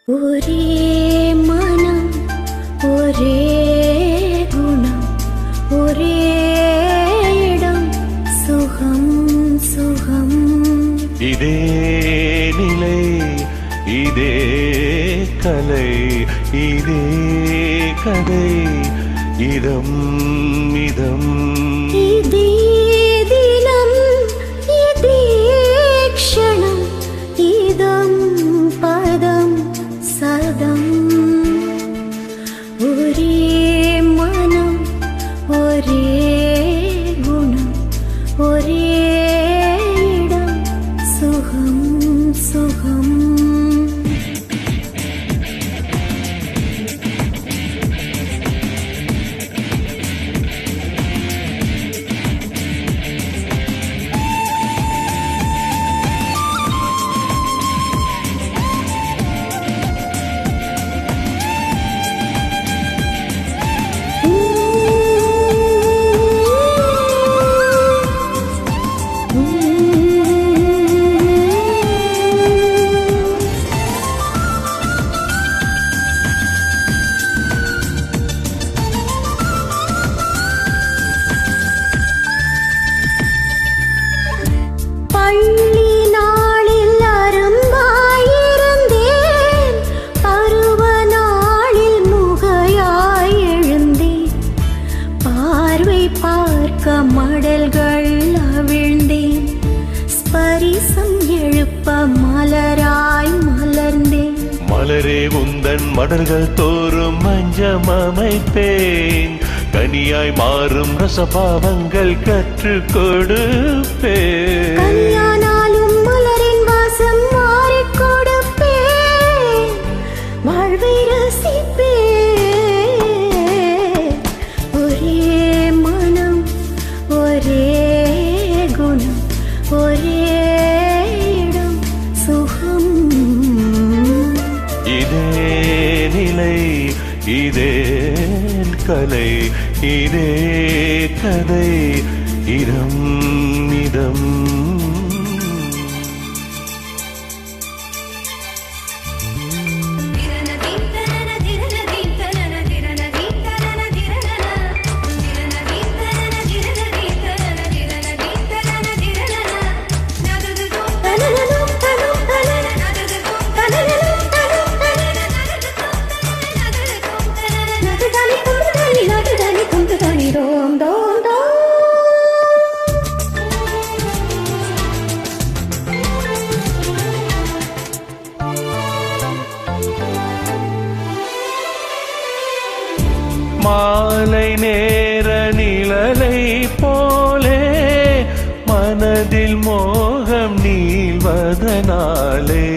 ஒரே மனம் ஒரே குணம் ஒரே இடம் சுகம் சுகம் இதே நிலை இதே கலை இதே கதை இதம் இதம் இதே தினம் இதே க்ஷணம் இதம் பதம் சதம் ஒரே மனம் ஒரே குணம் ஒரே இடம் சுகம் சுகம் பள்ளி நாளில் அரும்பாயிருந்தேன் பருவ நாளில் முகையாய் எழுந்தேன் பார்வை பார்க்க மடல்கள் அவிழ்ந்தேன் ஸ்பரிசம் எழுப்ப மலராய் மலர்ந்தேன் மலரே உந்தன் மடல்கள் தோறும் மஞ்சம் அமைப்பேன் கனியாய் மாறும் ரசபாவங்கள் கற்றுக் கொடுப்பேன் கல்யாணாலும் மலரின் வாசம் மாறிக் கொடுப்பேன் வாழ்வை ரசிப்பேன் ஒரே மனம் ஒரே குணம் ஒரே இடம் சுகம் இதே நிலை இதே கலை இதே கதை இதம் இதம் மாலை நேர நிழலை போலே மனதில் மோகம் நீள்வதனாலே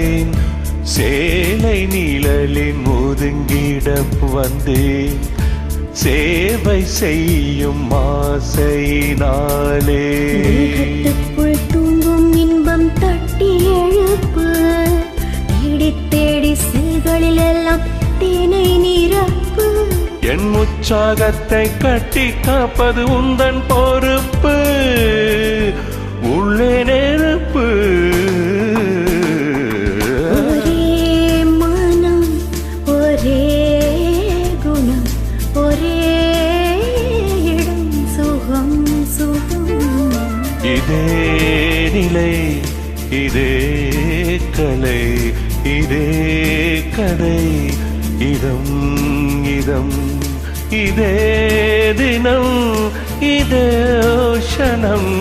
சேலை நிழலின் முதுங்கிடம் வந்தேன் சேவை செய்யும் ஆசையினாலே மேகத்துக்குள் தூங்கும் இன்பம் தட்டி எழுப்பு தேடி தேடி செல்களில் எல்லாம் தேனை நிரப்பு என் உற்சாகத்தை கட்டி காப்பது உந்தன் பொறுப்பு உள்ளே நெருப்பு ஒரே மனம் ஒரே குணம் ஒரே இடம் சுகம் சுகம் இதே நிலை இதே கலை இதே கதை இதம் இதம் இதே தினம் இதே க்ஷணம்